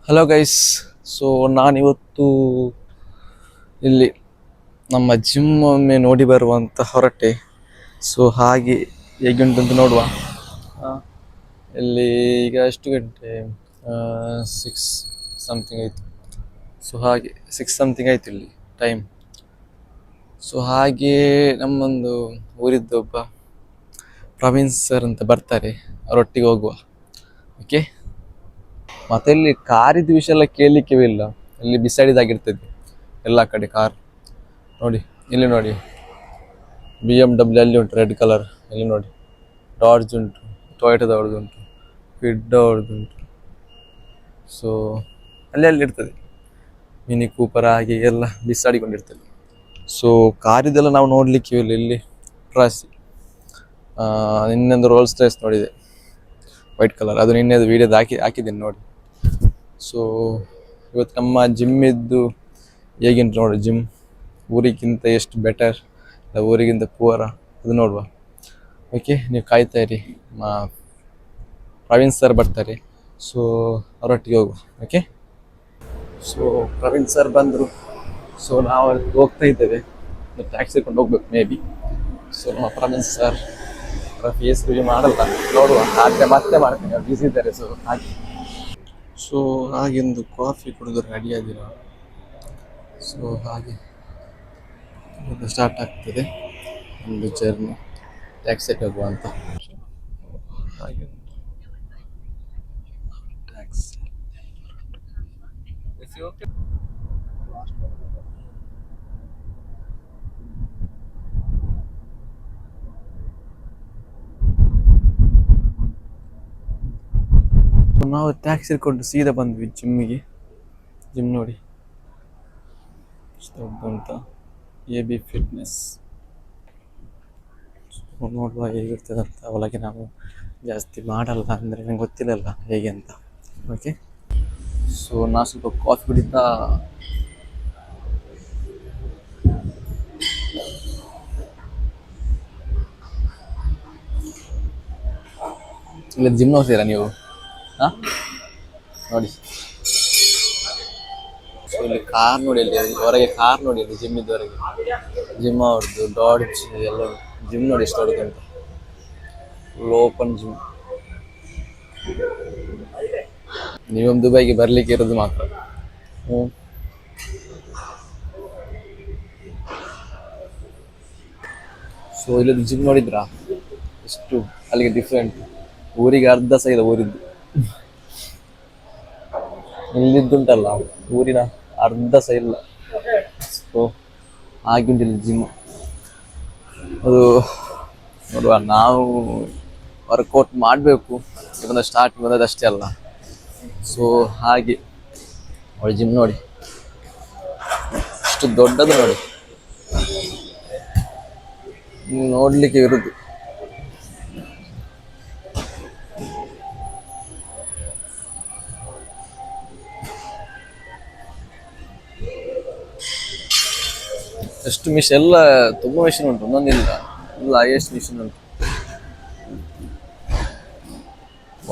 Hello guys. So ನಾನಿವತ್ತು ಇಲ್ಲಿ ನಮ್ಮ ಜಿಮ್ ಒಮ್ಮೆ ನೋಡಿ ಬರುವಂತ ಹೊರಟೆ. ಸೊ ಹಾಗೆ ಹೇಗುಂಟು ನೋಡುವ. ಆ, ಇಲ್ಲಿ ಈಗ ಎಷ್ಟು ಗಂಟೆ? 6 ಸಮಥಿಂಗ್ ಆಯಿತು. ಸೊ ಹಾಗೆ 6 ಸಮಥಿಂಗ್ ಆಯಿತು ಇಲ್ಲಿ ಟೈಮ್. ಸೊ ಹಾಗೆ ನಮ್ಮೊಂದು ಊರಿದ್ದೊಬ್ಬ ಪ್ರವೀಣ್ ಸರ್ ಅಂತ ಬರ್ತಾರೆ, ಅವರೊಟ್ಟಿಗೆ ಹೋಗುವ. ಓಕೆ. ಮತ್ತೆ ಇಲ್ಲಿ ಕಾರಿದ್ದು ವಿಷಯ ಎಲ್ಲ ಕೇಳಲಿಕ್ಕೆ ಇಲ್ಲ, ಇಲ್ಲಿ ಬಿಸಾಡಿದಾಗಿರ್ತದೆ ಎಲ್ಲ ಕಡೆ ಕಾರ್. ನೋಡಿ ಇಲ್ಲಿ ನೋಡಿ, BMW ಅಲ್ಲಿ ಉಂಟು ರೆಡ್ ಕಲರ್, ಇಲ್ಲಿ ನೋಡಿ ಡಾಡ್ಜ್ ಉಂಟು, ಟೊಯೋಟೋದವ್ರದ್ದು ಉಂಟು, ಫಿಡ್ ಅವ್ರದ್ದು ಉಂಟು. ಸೊ ಅಲ್ಲಿ ಇರ್ತದೆ ಮಿನಿ ಕೂಪರ್ ಹಾಗೆ ಎಲ್ಲ ಬಿಸಾಡಿಕೊಂಡಿರ್ತದೆ. ಸೊ ಕಾರಿದೆಲ್ಲ ನಾವು ನೋಡಲಿಕ್ಕೆ ಇಲ್ಲ ಇಲ್ಲಿ ರಾಸಿ. ನಿನ್ನೊಂದು ರೋಲ್ಸ್ ರೈಸ್ ನೋಡಿದೆ ವೈಟ್ ಕಲರ್, ಅದು ನಿನ್ನೆದು ವೀಡಿಯೋದು ಹಾಕಿದ್ದೀನಿ ನೋಡಿ. ಸೊ ಇವತ್ತು ನಮ್ಮ ಜಿಮ್ ಇದ್ದು ಹೇಗಿಂಟು ನೋಡಿ ಜಿಮ್, ಊರಿಗಿಂತ ಎಷ್ಟು ಬೆಟರ್ ಇಲ್ಲ ಊರಿಗಿಂತ ಪೂರ ಅದು ನೋಡುವ. ಓಕೆ, ನೀವು ಕಾಯ್ತಾ ಇರಿ, ಪ್ರವೀಣ್ ಸರ್ ಬರ್ತಾರೆ. ಸೊ ಅವರೊಟ್ಟಿಗೆ ಹೋಗುವ. ಓಕೆ. ಸೊ ಪ್ರವೀಣ್ ಸರ್ ಬಂದರು. ಸೊ ನಾವು ಹೋಗ್ತಾ ಇದ್ದೇವೆ, ಟ್ಯಾಕ್ಸಿ ಕೊಂಡು ಹೋಗ್ಬೇಕು ಮೇ ಬಿ. ಸೊ ನಮ್ಮ ಪ್ರವೀಣ್ ಸರ್ ಫೇಸ್ ರಿವ್ಯೂ ಮಾಡಲ್ಲ, ನೋಡುವ ಆದರೆ ಮತ್ತೆ ಮಾಡ್ತೀನಿ, ಅವ್ರು ಬ್ಯುಸಿ ಇದ್ದಾರೆ. ಸೊ ಹಾಗೆ ಹಾಗೆಂದು ಕಾಫಿ ಕುಡಿದು ರೆಡಿ ಆಗಿರೋ. ಸೊ ಹಾಗೆ ಸ್ಟಾರ್ಟ್ ಆಗ್ತದೆ ಒಂದು ಜರ್ನಿ, ಟ್ಯಾಕ್ಸಿಗೆ ಹೋಗುವ ಅಂತ. ಹಾಗೆ ಟ್ಯಾಕ್ಸಿ ನಾವು ಟ್ಯಾಕ್ಸಿ ಕೊಂಡು ಸೀದಾ ಬಂದ್ವಿ ಜಿಮ್ಮಿಗೆ. ಜಿಮ್ ನೋಡಿ ಅಂತ, AB ಫಿಟ್ನೆಸ್. ನೋಡುವ ಹೇಗಿರ್ತದೆ ಅಂತ. ಒಳಗೆ ನಾವು ಜಾಸ್ತಿ ಮಾಡಲ್ಲ, ಅಂದರೆ ನಂಗೆ ಗೊತ್ತಿಲ್ಲಲ್ಲ ಹೇಗೆ ಅಂತ. ಓಕೆ. ಸೊ ನಾ ಸ್ವಲ್ಪ ಕಾಫಿ ಕುಡಿತಾ ಇಲ್ಲ ಜಿಮ್ ಹೋಗ್ತೀರಾ ನೀವು? ಹಾಂ ನೋಡಿ. ಸೊ ಇಲ್ಲಿ ಕಾರ್ ನೋಡಿ, ಅಲ್ಲಿ ಹೊರಗೆ ಕಾರ್ ನೋಡಿ, ಅಲ್ಲಿ ಜಿಮ್ ಇದ್ದವರೆಗೆ, ಜಿಮ್ ಅವ್ರದ್ದು ಡಾಡ್ಜ್ ಎಲ್ಲ ಜಿಮ್ ನೋಡಿ ಎಷ್ಟು ಹೊಡೆದು ಅಂತ. Open gym. ನೀವೊಂದು ದುಬೈಗೆ ಬರ್ಲಿಕ್ಕೆ ಇರೋದು ಮಾತ್ರ. ಸೊ ಇಲ್ಲದ್ದು ಜಿಮ್ ನೋಡಿದ್ರಾ ಎಷ್ಟು ಅಲ್ಲಿಗೆ ಡಿಫ್ರೆಂಟ್. ಊರಿಗೆ ಅರ್ಧ ಸಹ ಇಲ್ಲ ಊರಿದ್ದು. ಇಲ್ಲಿದ್ದುಂಟಲ್ಲ ಊರಿನ ಅರ್ಧ ಸಹ ಇಲ್ಲ. ಸೊ ಹಾಗುಂಟಿಲ್ಲ ಜಿಮ್. ಅದು ನೋಡುವ, ನಾವು ವರ್ಕೌಟ್ ಮಾಡಬೇಕು, ಇವನ್ನ ಸ್ಟಾರ್ಟ್ ಬಂದದ್ದು ಅಷ್ಟೇ ಅಲ್ಲ. ಸೊ ಹಾಗೆ ಅವಳು ಜಿಮ್ ನೋಡಿ ಅಷ್ಟು ದೊಡ್ಡದು ನೋಡಿ, ನೋಡ್ಲಿಕ್ಕೆ ಇರುದು. ಎಷ್ಟು ಮಿಷನ್ ಎಲ್ಲ, ತುಂಬ ಮಿಷನ್ ಉಂಟು, ಒಂದೊಂದಿಲ್ಲ, ಎಲ್ಲ ಹೈಯೆಸ್ಟ್ ಮಿಷನ್ ಉಂಟು.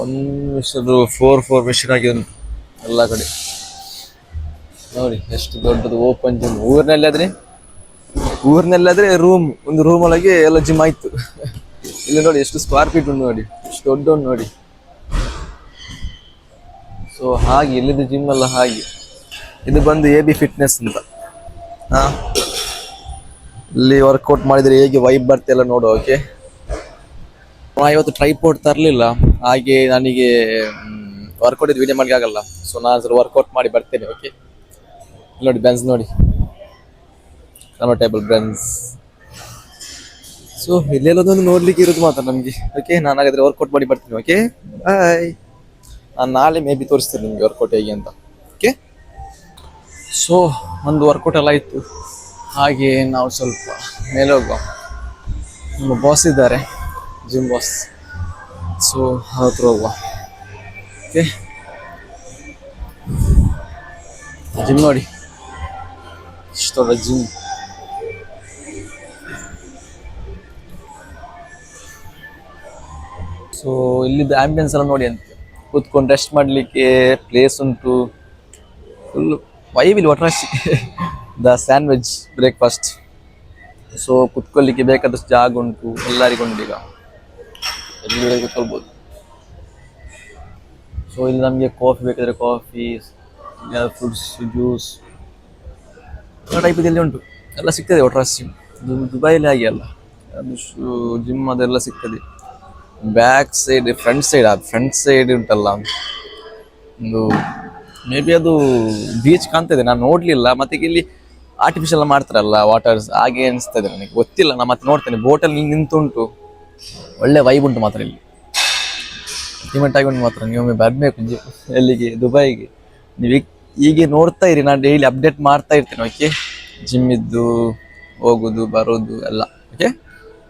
ಒಂದು ಮಿಷನ್ 4 ಮಿಷನ್ ಆಗಿ ಉಂಟು ಎಲ್ಲ ಕಡೆ. ನೋಡಿ ಎಷ್ಟು ದೊಡ್ಡದು ಓಪನ್ ಜಿಮ್. ಊರಿನಲ್ಲಾದ್ರೆ ಒಂದು ರೂಮ್ ಒಳಗೆ ಎಲ್ಲ ಜಿಮ್ ಆಯ್ತು. ಇಲ್ಲಿ ನೋಡಿ ಎಷ್ಟು ಸ್ಕ್ವೇರ್ ಫೀಟ್ ಉಂಟು ನೋಡಿ, ಎಷ್ಟು ದೊಡ್ಡ ಉಂಟು ನೋಡಿ. ಸೊ ಹಾಗೆ ಇಲ್ಲಿದ್ದು ಜಿಮ್ ಎಲ್ಲ ಹಾಗೆ. ಇದು ಬಂದು AB ಫಿಟ್ನೆಸ್ ಅಂತ. ಇಲ್ಲಿ ವರ್ಕೌಟ್ ಮಾಡಿದ್ರೆ ಹೇಗೆ ವೈಬ್ ಬರ್ತೆಲ್ಲ ನೋಡು. ಓಕೆ. ಇವತ್ತು ಟ್ರೈಪೋರ್ಟ್ ತರಲಿಲ್ಲ, ಹಾಗೆ ನನಗೆ ವರ್ಕೌಟ್ ಇದು ವಿಡಿಯೋ ಮಾಡಲಿಕ್ಕೆ ಆಗಲ್ಲ. ಸೊ ನಾನು ವರ್ಕೌಟ್ ಮಾಡಿ ಬರ್ತೇನೆ. ಓಕೆ. ನೋಡಿ ಬೆನ್ಸ್ ನೋಡಿ, ಕನ್ವರ್ಟೇಬಲ್ ಬೆನ್ಸ್. ಸೊ ಇಲ್ಲೆಲ್ಲದೊಂದು ನೋಡ್ಲಿಕ್ಕೆ ಇರೋದು ಮಾತ್ರ ನಮಗೆ. ಓಕೆ, ನಾನು ಹಾಗಾದ್ರೆ ವರ್ಕೌಟ್ ಮಾಡಿ ಬರ್ತೀನಿ. Okay bye. ನಾನು ನಾಳೆ ಮೇ ಬಿ ತೋರಿಸ್ತೇನೆ ನಿಮಗೆ ವರ್ಕೌಟ್ ಹೇಗೆ ಅಂತ. ಓಕೆ. ಸೊ ಒಂದು ವರ್ಕೌಟ್ ಎಲ್ಲ ಆಯಿತು. ಹಾಗೆ ನಾವು ಸ್ವಲ್ಪ ಮೇಲೆ ಹೋಗುವ. ನಮ್ಮ ಬಾಸ್ ಇದ್ದಾರೆ, ಜಿಮ್ ಬಾಸ್. ಸೊ ಹತ್ರ ಹೋಗುವ. ಓಕೆ. ಜಿಮ್ ನೋಡಿ ಇಷ್ಟು ದೊಡ್ಡ ಜಿಮ್. ಸೊ ಇಲ್ಲಿದ್ದು ಆಂಬಿಯನ್ಸ್ ಎಲ್ಲ ನೋಡಿ ಅಂತ, ಕೂತ್ಕೊಂಡು ರೆಸ್ಟ್ ಮಾಡಲಿಕ್ಕೆ ಪ್ಲೇಸ್ ಉಂಟು, ಫುಲ್ ವೈವಿಲ್ ಒಟ್ರಾಶಿ ದ ಸ್ಯಾಂಡ್ವಿಚ್ ಬ್ರೇಕ್ಫಾಸ್ಟ್. ಸೊ ಕುತ್ಕೊಳ್ಳಿಕ್ಕೆ ಬೇಕಾದಷ್ಟು ಜಾಗ ಉಂಟು, ಎಲ್ಲರಿಗೂ ಉಂಟು. ಈಗ ಎಲ್ಲಿ ಕೂತ್ಕೊಳ್ಬೋದು. ಸೊ ಇಲ್ಲಿ ನಮಗೆ ಕಾಫಿ ಬೇಕಾದರೆ ಕಾಫಿ, ಫ್ರೂಟ್ಸ್ ಜ್ಯೂಸ್ ಎಲ್ಲ ಟೈಪ್ ಇದೆಲ್ಲ ಉಂಟು, ಎಲ್ಲ ಸಿಗ್ತದೆ ಒಟ್ರಾಶಿ. ದುಬೈಲಿ ಆಗಿ ಅಲ್ಲ, ಅದು ಜಿಮ್ ಅದೆಲ್ಲ ಸಿಗ್ತದೆ. ಬ್ಯಾಕ್ ಸೈಡ್ ಫ್ರಂಟ್ ಸೈಡ್ ಉಂಟಲ್ಲ ಒಂದು, ಮೇ ಬಿ ಅದು ಬೀಚ್ ಕಾಣ್ತದೆ, ನಾನು ನೋಡ್ಲಿಲ್ಲ. ಮತ್ತೆ ಇಲ್ಲಿ ಆರ್ಟಿಫಿಷಿಯಲ್ ಮಾಡ್ತಾರಲ್ಲ ವಾಟರ್ಸ್, ಹಾಗೆ ಅನಿಸ್ತದೆ ನನಗೆ, ಗೊತ್ತಿಲ್ಲ. ನಾನು ಮತ್ತೆ ನೋಡ್ತೇನೆ. ಬೋಟಲ್ಲಿ ನಿಂತುಂಟು, ಒಳ್ಳೆ ವೈಬ್ ಉಂಟು ಮಾತ್ರ ಇಲ್ಲಿ, ಅಲ್ಟಿಮೇಟ್ ಆಗಿ ಉಂಟು ಮಾತ್ರ. ನೀವೊಮ್ಮೆ ಬರಬೇಕು ಎಲ್ಲಿಗೆ, ದುಬೈಗೆ. ನೀವು ಹೀಗೆ ನೋಡ್ತಾ ಇರಿ, ನಾನು ಡೈಲಿ ಅಪ್ಡೇಟ್ ಮಾಡ್ತಾ ಇರ್ತೇನೆ. ಓಕೆ, ಜಿಮ್ ಇದ್ದು ಹೋಗುದು ಬರೋದು ಎಲ್ಲ. ಓಕೆ,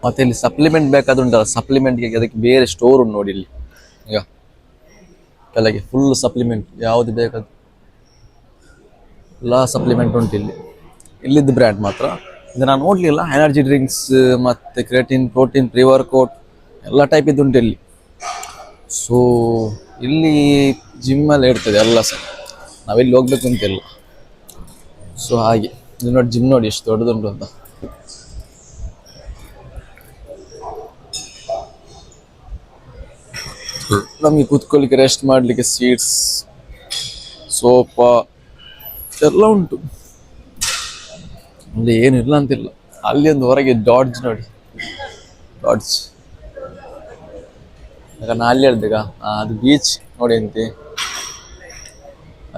ಮತ್ತೆ ಇಲ್ಲಿ ಸಪ್ಲಿಮೆಂಟ್ ಬೇಕಾದ್ರೆ ಉಂಟಲ್ಲ, ಸಪ್ಲಿಮೆಂಟ್ಗೆ ಅದಕ್ಕೆ ಬೇರೆ ಸ್ಟೋರ್ ಉಂಟು ನೋಡಿ ಇಲ್ಲಿ. ಈಗ ಕೆಳಗೆ ಫುಲ್ ಸಪ್ಲಿಮೆಂಟ್ ಯಾವುದು ಬೇಕಾದ ಎಲ್ಲ ಸಪ್ಲಿಮೆಂಟ್ ಉಂಟು ಇಲ್ಲಿ. ಇಲ್ಲಿದ್ದು ಬ್ರ್ಯಾಂಡ್ ಮಾತ್ರ ಇದು ನಾನು ನೋಡಲಿಲ್ಲ. ಎನರ್ಜಿ ಡ್ರಿಂಕ್ಸ್ ಮತ್ತು ಕ್ರೇಟಿನ್, ಪ್ರೋಟೀನ್, ಪ್ರೀ ವರ್ಕೌಟ್ ಎಲ್ಲ ಟೈಪ್ ಇದ್ದು ಉಂಟು ಇಲ್ಲಿ. ಸೊ ಇಲ್ಲಿ ಜಿಮ್ಮಲ್ಲಿ ಇರ್ತದೆ ಎಲ್ಲ ಸಹ, ನಾವೆಲ್ಲಿ ಹೋಗ್ಬೇಕು ಅಂತಿಲ್ಲ. ಸೊ ಹಾಗೆ ಇದು ನೋಡಿ, ಜಿಮ್ ನೋಡಿ ಎಷ್ಟು ದೊಡ್ಡದುಂಟು ಅಂತ. ನಮಗೆ ಕೂತ್ಕೊಳ್ಳಿಕ್ಕೆ, ರೆಸ್ಟ್ ಮಾಡಲಿಕ್ಕೆ ಸೀಟ್ಸ್, ಸೋಫಾ ಎಲ್ಲ ಉಂಟು. ಅಲ್ಲಿ ಏನಿಲ್ಲ ಅಂತಿಲ್ಲ. ಅಲ್ಲಿ ಒಂದು ಹೊರಗೆ ಡಾಡ್ಜ್ ನೋಡಿ, ಡಾಡ್ಜ್. ಯಾಕಂದ್ರೆ ನಾನು ಅಲ್ಲಿ ಹೇಳ್ದೀಗ ಅದು ಬೀಚ್ ನೋಡಿ ಅಂತೆ.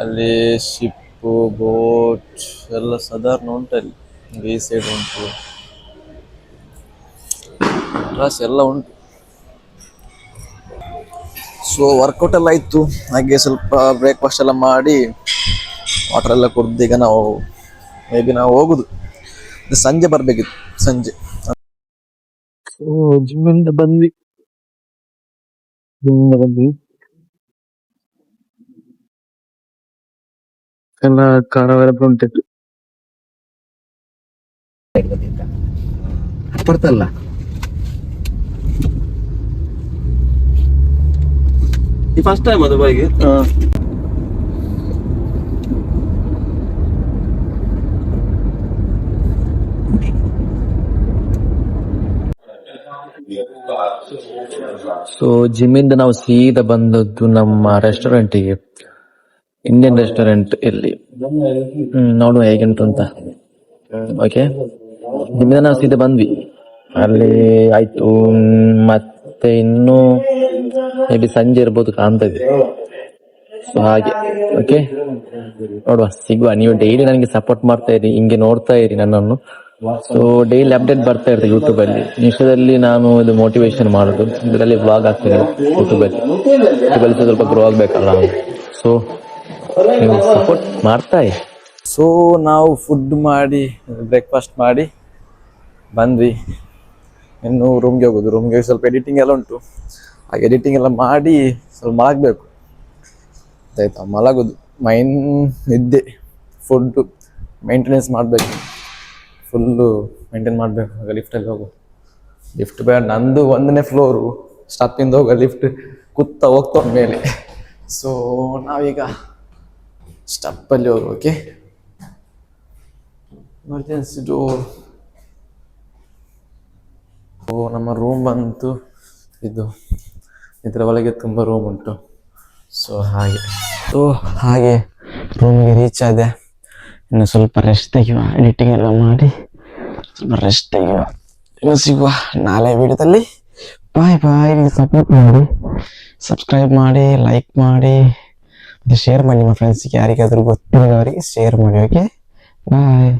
ಅಲ್ಲಿ ಶಿಪ್ಪು, ಬೋಟ್ ಎಲ್ಲ ಸಾಧಾರಣ ಉಂಟು ಅಲ್ಲಿ. ಈ ಸೈಡ್ ಉಂಟು, ಡ್ರೆಸ್ ಎಲ್ಲ ಉಂಟು. ಸೊ ವರ್ಕೌಟ್ ಎಲ್ಲ ಆಯಿತು, ಹಾಗೆ ಸ್ವಲ್ಪ ಬ್ರೇಕ್ಫಾಸ್ಟ್ ಎಲ್ಲ ಮಾಡಿ ವಾಟರ್ ಎಲ್ಲ ಕುಡ್ದು ಈಗ ನಾವು ಹೋಗುದು. ಸಂಜೆ ಬರ್ಬೇಕಿತ್ತು, ಸಂಜೆ. ಜಿಮ್ಮಿಂದ ಬಂದ್ವಿ ಎಲ್ಲ ಖಾರವೆಲ್ಲ ಉಂಟಿತ್ತು. ಬರ್ತಲ್ಲ ಈ ಫಸ್ಟ್ ಟೈಮ್ ಅದು ಬೈಗೆ. ಸೊ ಜಿಮ್ಮಿಂದ ನಾವು ಸೀದಾ ಬಂದದ್ದು ನಮ್ಮ ರೆಸ್ಟೋರೆಂಟಿಗೆ, ಇಂಡಿಯನ್ ರೆಸ್ಟೋರೆಂಟ್ ಇಲ್ಲಿ. ನೋಡುವ ಹೇಗುಂಟು ಅಂತ. ಓಕೆ, ಜಿಮ್ಮಿಂದ ನಾವು ಸೀದಾ ಬಂದ್ವಿ, ಅಲ್ಲಿ ಆಯ್ತು. ಮತ್ತೆ ಇನ್ನು ಮೇ ಬಿ ಸಂಜೆ ಇರ್ಬೋದು ಕಾಣ್ತದೆ. ಸೊ ಹಾಗೆ ಓಕೆ, ನೋಡುವ, ಸಿಗುವ. ನೀವು ಡೈಲಿ ನನಗೆ ಸಪೋರ್ಟ್ ಮಾಡ್ತಾ ಇರಿ, ಹಿಂಗೆ ನೋಡ್ತಾ ಇರಿ ನನ್ನನ್ನು. ಸೊ ಡೈಲಿ ಅಪ್ಡೇಟ್ ಬರ್ತಾ ಇರ್ತದೆ ಯೂಟ್ಯೂಬ್ ಅಲ್ಲಿ. ಇನ್ಸ್ಟಾದಲ್ಲಿ ನಾನು ಇದು ಮೋಟಿವೇಶನ್ ಮಾಡೋದು, ಇದರಲ್ಲಿ ವ್ಲಾಗ್ ಆಗ್ತದೆ ಯೂಟ್ಯೂಬಲ್ಲಿ ಸ್ವಲ್ಪ ಗ್ರೋ ಆಗ್ಬೇಕಲ್ಲ. ಸೊ ನೀವು ಸಪೋರ್ಟ್ ಮಾಡ್ತಾ ಇರಿ. ಸೊ ನಾವು ಫುಡ್ ಮಾಡಿ, ಬ್ರೇಕ್ಫಾಸ್ಟ್ ಮಾಡಿ ಬಂದ್ವಿ. ಇನ್ನು ರೂಮ್ಗೆ ಹೋಗೋದು. ರೂಮ್ಗೆ ಸ್ವಲ್ಪ ಎಡಿಟಿಂಗ್ ಎಲ್ಲ ಉಂಟು, ಹಾಗೆ ಎಡಿಟಿಂಗ್ ಎಲ್ಲ ಮಾಡಿ ಸ್ವಲ್ಪ ಮಲಗಬೇಕು. ಆಯ್ತಾ, ಮಲಗೋದು. ನಿದ್ದೆ, ಫುಡ್ಡು ಮೇಂಟೆನೆನ್ಸ್ ಮಾಡಬೇಕು, ಫುಲ್ಲು ಮೇಂಟೈನ್ ಮಾಡಬೇಕು. ಆಗ ಲಿಫ್ಟಲ್ಲಿ ಹೋಗು, ಲಿಫ್ಟ್ ಬೇಡ, ನಂದು 1ನೇ ಫ್ಲೋರು, ಸ್ಟಪ್ಪಿಂದ ಹೋಗೋ ಲಿಫ್ಟ್ ಹೋಗ್ತಾ ಮೇಲೆ. ಸೊ ನಾವೀಗ ಸ್ಟಪ್ಪಲ್ಲಿ ಹೋಗು. Okay, emergency door. ನಮ್ಮ ರೂಮ್ ಬಂತು ಇದು, ಇದರ ಒಳಗೆ ತುಂಬ ರೂಮ್ ಉಂಟು. ಸೊ ಹಾಗೆ ರೂಮಿಗೆ ರೀಚ್ ಆದೆ. ಇನ್ನು ಸ್ವಲ್ಪ ರೆಸ್ಟ್ ತೆಗೆಯುವ, ಎಡಿಟಿಂಗ್ ಎಲ್ಲ ಮಾಡಿ ಸ್ವಲ್ಪ ರೆಸ್ಟ್ ತೆಗೆಯುವ. ಇನ್ನು ಸಿಗುವ ನಾಳೆ ವಿಡಿಯೋದಲ್ಲಿ. ಬಾಯ್ ಬಾಯ್. ಸಬ್ಸ್ಕ್ರೈಬ್ ಮಾಡಿ, ಲೈಕ್ ಮಾಡಿ, ಮತ್ತು ಶೇರ್ ಮಾಡಿ ನಿಮ್ಮ ಫ್ರೆಂಡ್ಸಿಗೆ, ಯಾರಿಗಾದರೂ ಗೊತ್ತಿರೋರಿಗೆ ಶೇರ್ ಮಾಡಿ. ಓಕೆ, ಬಾಯ್.